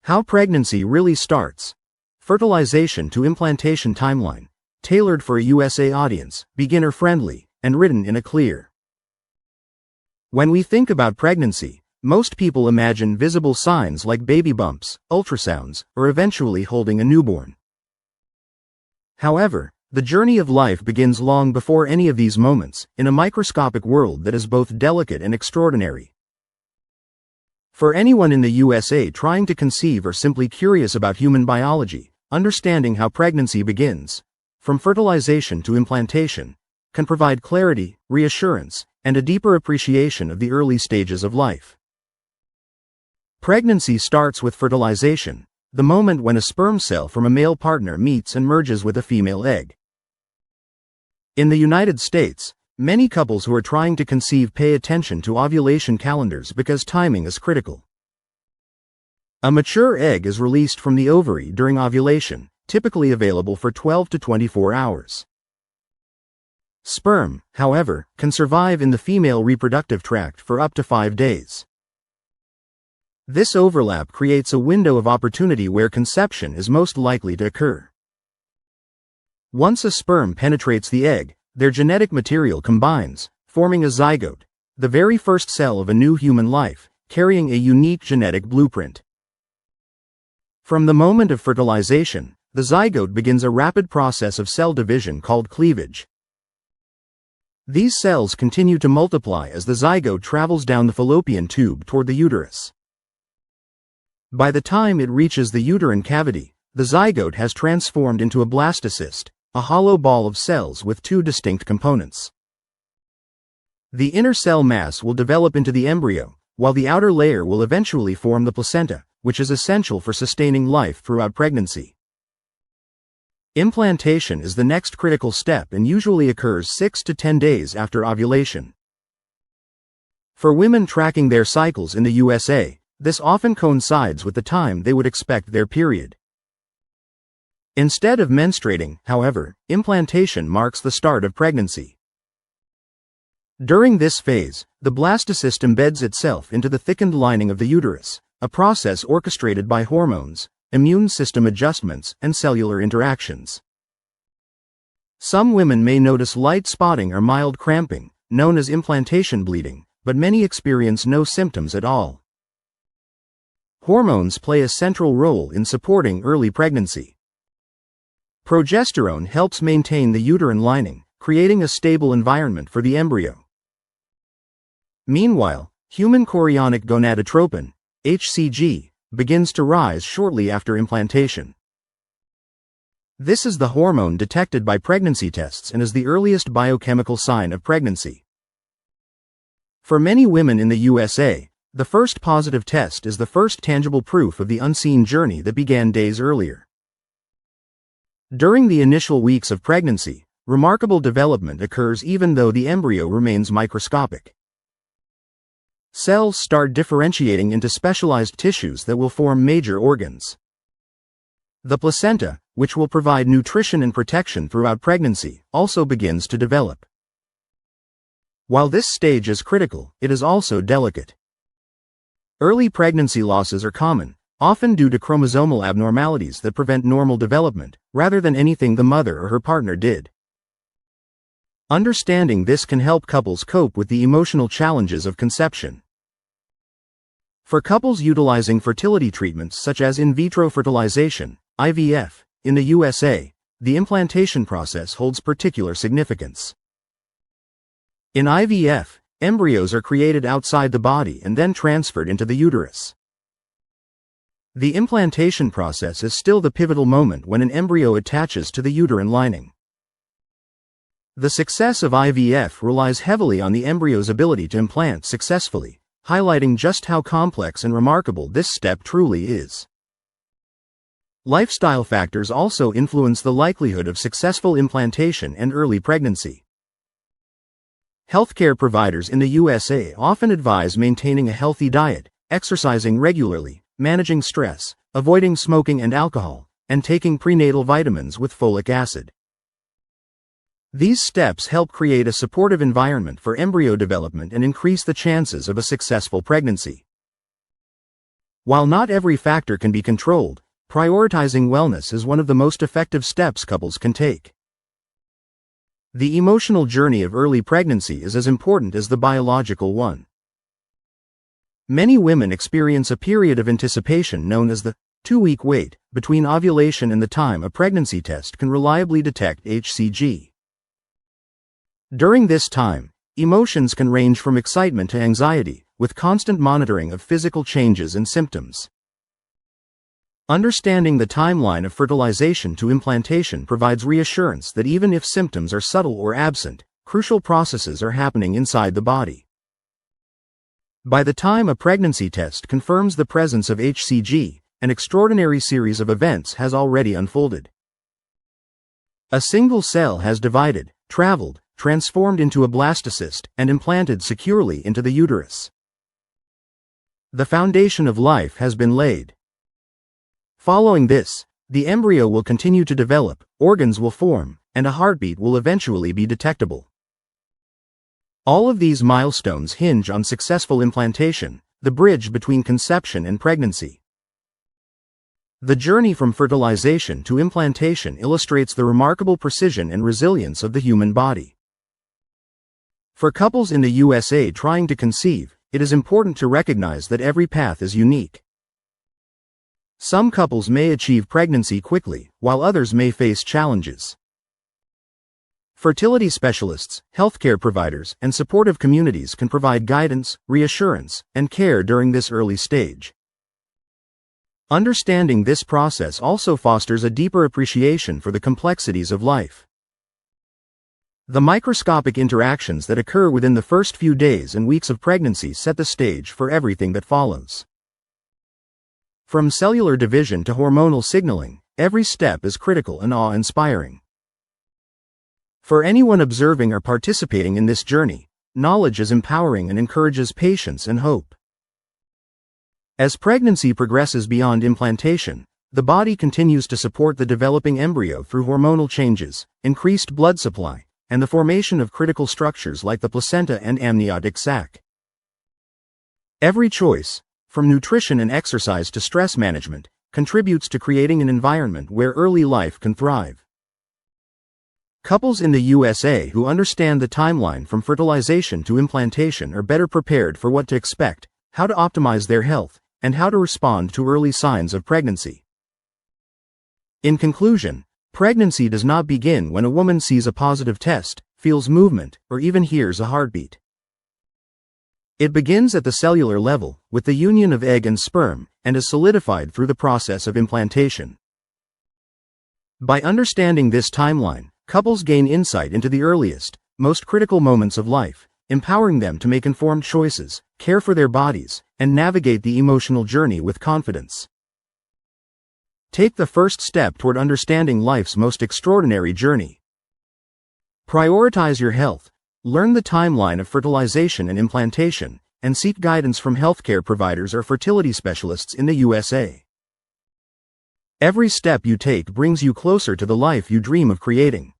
How pregnancy really starts. Fertilization to implantation timeline. Tailored for a USA audience, beginner-friendly, and written in a clear. When we think about pregnancy, most people imagine visible signs like baby bumps, ultrasounds, or eventually holding a newborn. However, the journey of life begins long before any of these moments, in a microscopic world that is both delicate and extraordinary. For anyone in the USA trying to conceive or simply curious about human biology, understanding how pregnancy begins, from fertilization to implantation, can provide clarity, reassurance, and a deeper appreciation of the early stages of life. Pregnancy starts with fertilization, the moment when a sperm cell from a male partner meets and merges with a female egg. In the United States, many couples who are trying to conceive pay attention to ovulation calendars because timing is critical. A mature egg is released from the ovary during ovulation, typically available for 12 to 24 hours. Sperm, however, can survive in the female reproductive tract for up to 5 days. This overlap creates a window of opportunity where conception is most likely to occur. Once a sperm penetrates the egg, their genetic material combines, forming a zygote, the very first cell of a new human life, carrying a unique genetic blueprint. From the moment of fertilization, the zygote begins a rapid process of cell division called cleavage. These cells continue to multiply as the zygote travels down the fallopian tube toward the uterus. By the time it reaches the uterine cavity, the zygote has transformed into a blastocyst, a hollow ball of cells with two distinct components. The inner cell mass will develop into the embryo, while the outer layer will eventually form the placenta, which is essential for sustaining life throughout pregnancy. Implantation is the next critical step and usually occurs 6 to 10 days after ovulation. For women tracking their cycles in the USA, this often coincides with the time they would expect their period. Instead of menstruating, however, implantation marks the start of pregnancy. During this phase, the blastocyst embeds itself into the thickened lining of the uterus, a process orchestrated by hormones, immune system adjustments, and cellular interactions. Some women may notice light spotting or mild cramping, known as implantation bleeding, but many experience no symptoms at all. Hormones play a central role in supporting early pregnancy. Progesterone helps maintain the uterine lining, creating a stable environment for the embryo. Meanwhile, human chorionic gonadotropin, HCG, begins to rise shortly after implantation. This is the hormone detected by pregnancy tests and is the earliest biochemical sign of pregnancy. For many women in the USA, the first positive test is the first tangible proof of the unseen journey that began days earlier. During the initial weeks of pregnancy, remarkable development occurs even though the embryo remains microscopic. Cells start differentiating into specialized tissues that will form major organs. The placenta, which will provide nutrition and protection throughout pregnancy, also begins to develop. While this stage is critical, it is also delicate. Early pregnancy losses are common, often due to chromosomal abnormalities that prevent normal development, rather than anything the mother or her partner did. Understanding this can help couples cope with the emotional challenges of conception. For couples utilizing fertility treatments such as in vitro fertilization, IVF, in the USA, the implantation process holds particular significance. In IVF, embryos are created outside the body and then transferred into the uterus. The implantation process is still the pivotal moment when an embryo attaches to the uterine lining. The success of IVF relies heavily on the embryo's ability to implant successfully, highlighting just how complex and remarkable this step truly is. Lifestyle factors also influence the likelihood of successful implantation and early pregnancy. Healthcare providers in the USA often advise maintaining a healthy diet, exercising regularly, managing stress, avoiding smoking and alcohol, and taking prenatal vitamins with folic acid. These steps help create a supportive environment for embryo development and increase the chances of a successful pregnancy. While not every factor can be controlled, prioritizing wellness is one of the most effective steps couples can take. The emotional journey of early pregnancy is as important as the biological one. Many women experience a period of anticipation known as the 2-week wait between ovulation and the time a pregnancy test can reliably detect HCG. During this time, emotions can range from excitement to anxiety, with constant monitoring of physical changes and symptoms. Understanding the timeline of fertilization to implantation provides reassurance that even if symptoms are subtle or absent, crucial processes are happening inside the body. By the time a pregnancy test confirms the presence of HCG, an extraordinary series of events has already unfolded. A single cell has divided, traveled, transformed into a blastocyst, and implanted securely into the uterus. The foundation of life has been laid. Following this, the embryo will continue to develop, organs will form, and a heartbeat will eventually be detectable. All of these milestones hinge on successful implantation, the bridge between conception and pregnancy. The journey from fertilization to implantation illustrates the remarkable precision and resilience of the human body. For couples in the USA trying to conceive, it is important to recognize that every path is unique. Some couples may achieve pregnancy quickly, while others may face challenges. Fertility specialists, healthcare providers, and supportive communities can provide guidance, reassurance, and care during this early stage. Understanding this process also fosters a deeper appreciation for the complexities of life. The microscopic interactions that occur within the first few days and weeks of pregnancy set the stage for everything that follows. From cellular division to hormonal signaling, every step is critical and awe-inspiring. For anyone observing or participating in this journey, knowledge is empowering and encourages patience and hope. As pregnancy progresses beyond implantation, the body continues to support the developing embryo through hormonal changes, increased blood supply, and the formation of critical structures like the placenta and amniotic sac. Every choice, from nutrition and exercise to stress management, contributes to creating an environment where early life can thrive. Couples in the USA who understand the timeline from fertilization to implantation are better prepared for what to expect, how to optimize their health, and how to respond to early signs of pregnancy. In conclusion, pregnancy does not begin when a woman sees a positive test, feels movement, or even hears a heartbeat. It begins at the cellular level, with the union of egg and sperm, and is solidified through the process of implantation. By understanding this timeline, couples gain insight into the earliest, most critical moments of life, empowering them to make informed choices, care for their bodies, and navigate the emotional journey with confidence. Take the first step toward understanding life's most extraordinary journey. Prioritize your health, learn the timeline of fertilization and implantation, and seek guidance from healthcare providers or fertility specialists in the USA. Every step you take brings you closer to the life you dream of creating.